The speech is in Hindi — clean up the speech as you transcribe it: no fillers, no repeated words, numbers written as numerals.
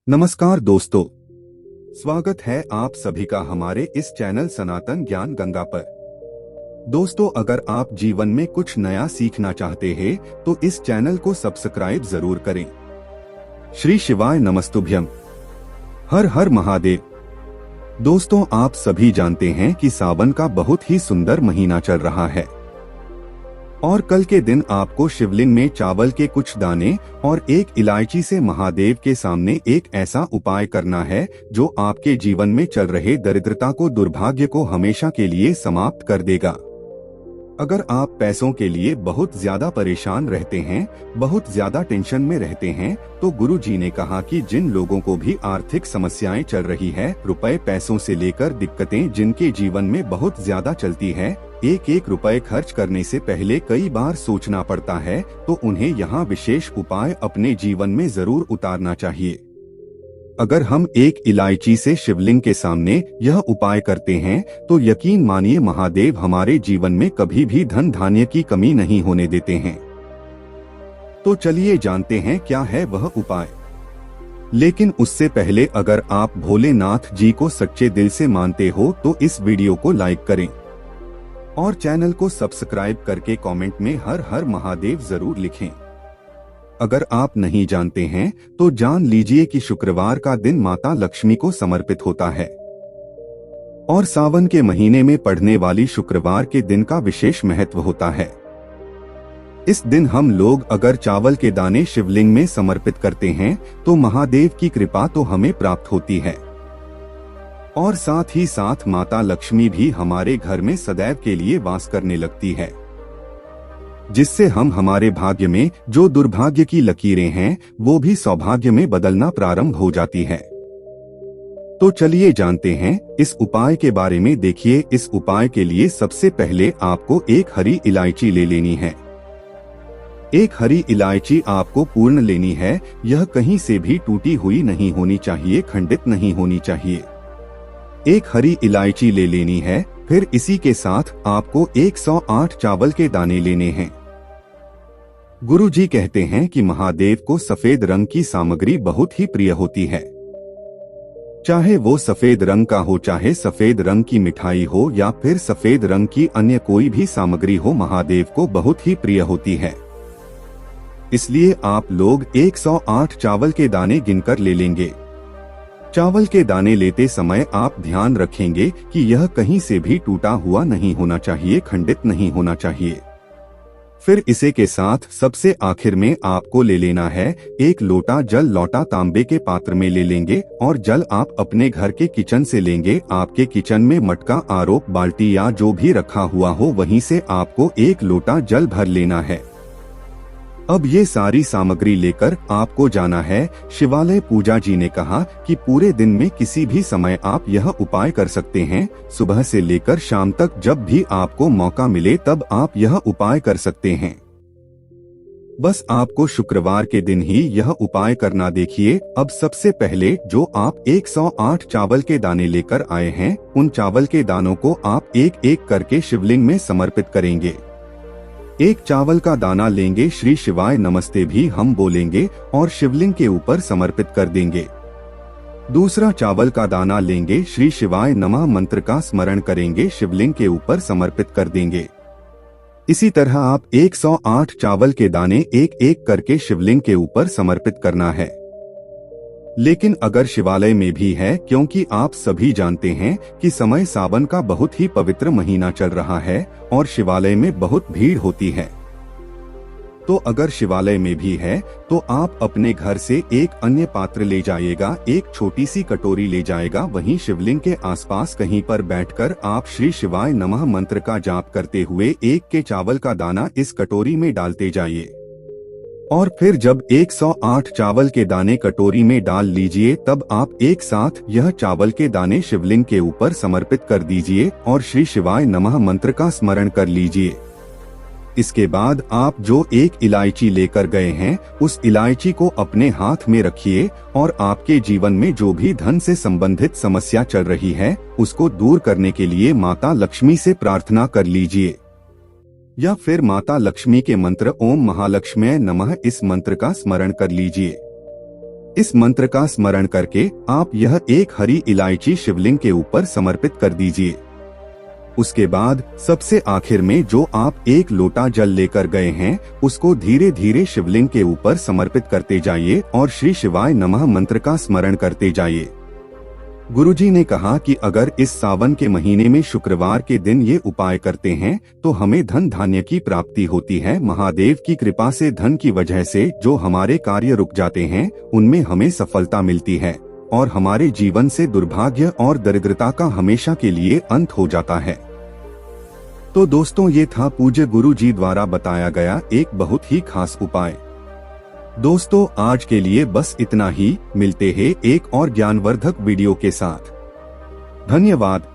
नमस्कार दोस्तों, स्वागत है आप सभी का हमारे इस चैनल सनातन ज्ञान गंगा पर। दोस्तों, अगर आप जीवन में कुछ नया सीखना चाहते हैं तो इस चैनल को सब्सक्राइब जरूर करें। श्री शिवाय नमस्तुभ्यम। हर हर महादेव। दोस्तों, आप सभी जानते हैं कि सावन का बहुत ही सुंदर महीना चल रहा है और कल के दिन आपको शिवलिंग में चावल के कुछ दाने और एक इलायची से महादेव के सामने एक ऐसा उपाय करना है जो आपके जीवन में चल रहे दरिद्रता को, दुर्भाग्य को हमेशा के लिए समाप्त कर देगा। अगर आप पैसों के लिए बहुत ज्यादा परेशान रहते हैं, बहुत ज्यादा टेंशन में रहते हैं, तो गुरु जी ने कहा कि जिन लोगों को भी आर्थिक समस्याएं चल रही है, रुपए पैसों से लेकर दिक्कतें जिनके जीवन में बहुत ज्यादा चलती है, एक एक रुपए खर्च करने से पहले कई बार सोचना पड़ता है, तो उन्हें यहाँ विशेष उपाय अपने जीवन में जरूर उतारना चाहिए। अगर हम एक इलायची से शिवलिंग के सामने यह उपाय करते हैं तो यकीन मानिए महादेव हमारे जीवन में कभी भी धन धान्य की कमी नहीं होने देते हैं। तो चलिए जानते हैं क्या है वह उपाय। लेकिन उससे पहले अगर आप भोलेनाथ जी को सच्चे दिल से मानते हो तो इस वीडियो को लाइक करें और चैनल को सब्सक्राइब करके कमेंट में हर हर महादेव जरूर लिखें। अगर आप नहीं जानते हैं तो जान लीजिए कि शुक्रवार का दिन माता लक्ष्मी को समर्पित होता है और सावन के महीने में पड़ने वाली शुक्रवार के दिन का विशेष महत्व होता है। इस दिन हम लोग अगर चावल के दाने शिवलिंग में समर्पित करते हैं तो महादेव की कृपा तो हमें प्राप्त होती है और साथ ही साथ माता लक्ष्मी भी हमारे घर में सदैव के लिए वास करने लगती है, जिससे हम हमारे भाग्य में जो दुर्भाग्य की लकीरें हैं वो भी सौभाग्य में बदलना प्रारंभ हो जाती है। तो चलिए जानते हैं इस उपाय के बारे में। देखिए, इस उपाय के लिए सबसे पहले आपको एक हरी इलायची ले लेनी है। एक हरी इलायची आपको पूर्ण लेनी है। यह कहीं से भी टूटी हुई नहीं होनी चाहिए, खंडित नहीं होनी चाहिए। एक हरी इलायची ले लेनी है। फिर इसी के साथ आपको 108 चावल के दाने लेने हैं। गुरु जी कहते हैं कि महादेव को सफेद रंग की सामग्री बहुत ही प्रिय होती है। चाहे वो सफेद रंग का हो, चाहे सफेद रंग की मिठाई हो या फिर सफेद रंग की अन्य कोई भी सामग्री हो, महादेव को बहुत ही प्रिय होती है। इसलिए आप लोग 108 चावल के दाने गिनकर ले लेंगे। चावल के दाने लेते समय आप ध्यान रखेंगे कि यह कहीं से भी टूटा हुआ नहीं होना चाहिए, खंडित नहीं होना चाहिए। फिर इसे के साथ सबसे आखिर में आपको ले लेना है एक लोटा जल। लोटा तांबे के पात्र में ले लेंगे और जल आप अपने घर के किचन से लेंगे। आपके किचन में मटका, आरोप, बाल्टी या जो भी रखा हुआ हो वहीं से आपको एक लोटा जल भर लेना है। अब ये सारी सामग्री लेकर आपको जाना है शिवालय। पूजा जी ने कहा कि पूरे दिन में किसी भी समय आप यह उपाय कर सकते हैं। सुबह से लेकर शाम तक जब भी आपको मौका मिले तब आप यह उपाय कर सकते हैं। बस आपको शुक्रवार के दिन ही यह उपाय करना। देखिए, अब सबसे पहले जो आप 108 चावल के दाने लेकर आए हैं, उन चावल के दानों को आप एक एक करके शिवलिंग में समर्पित करेंगे। एक चावल का दाना लेंगे, श्री शिवाय नमस्ते भी हम बोलेंगे और शिवलिंग के ऊपर समर्पित कर देंगे। दूसरा चावल का दाना लेंगे, श्री शिवाय नमः मंत्र का स्मरण करेंगे, शिवलिंग के ऊपर समर्पित कर देंगे। इसी तरह आप 108 चावल के दाने एक एक करके शिवलिंग के ऊपर समर्पित करना है। लेकिन अगर शिवालय में भी है, क्योंकि आप सभी जानते हैं कि समय सावन का बहुत ही पवित्र महीना चल रहा है और शिवालय में बहुत भीड़ होती है, तो अगर शिवालय में भी है तो आप अपने घर से एक अन्य पात्र ले जाइएगा, एक छोटी सी कटोरी ले जाएगा। वहीं शिवलिंग के आसपास कहीं पर बैठकर आप श्री शिवाय नमः मंत्र का जाप करते हुए एक के चावल का दाना इस कटोरी में डालते जाइए और फिर जब 108 चावल के दाने कटोरी में डाल लीजिए तब आप एक साथ यह चावल के दाने शिवलिंग के ऊपर समर्पित कर दीजिए और श्री शिवाय नमः मंत्र का स्मरण कर लीजिए। इसके बाद आप जो एक इलायची लेकर गए हैं उस इलायची को अपने हाथ में रखिए और आपके जीवन में जो भी धन से संबंधित समस्या चल रही है उसको दूर करने के लिए माता लक्ष्मी से प्रार्थना कर लीजिए या फिर माता लक्ष्मी के मंत्र ओम महालक्ष्म्यै नमः इस मंत्र का स्मरण कर लीजिए। इस मंत्र का स्मरण करके आप यह एक हरी इलायची शिवलिंग के ऊपर समर्पित कर दीजिए। उसके बाद सबसे आखिर में जो आप एक लोटा जल लेकर गए हैं उसको धीरे धीरे शिवलिंग के ऊपर समर्पित करते जाइए और श्री शिवाय नमः मंत्र का स्मरण करते जाइए। गुरुजी ने कहा कि अगर इस सावन के महीने में शुक्रवार के दिन ये उपाय करते हैं तो हमें धन धान्य की प्राप्ति होती है। महादेव की कृपा से धन की वजह से जो हमारे कार्य रुक जाते हैं उनमें हमें सफलता मिलती है और हमारे जीवन से दुर्भाग्य और दरिद्रता का हमेशा के लिए अंत हो जाता है। तो दोस्तों, ये था पूज्य गुरु जी द्वारा बताया गया एक बहुत ही खास उपाय। दोस्तों, आज के लिए बस इतना ही। मिलते हैं एक और ज्ञानवर्धक वीडियो के साथ। धन्यवाद।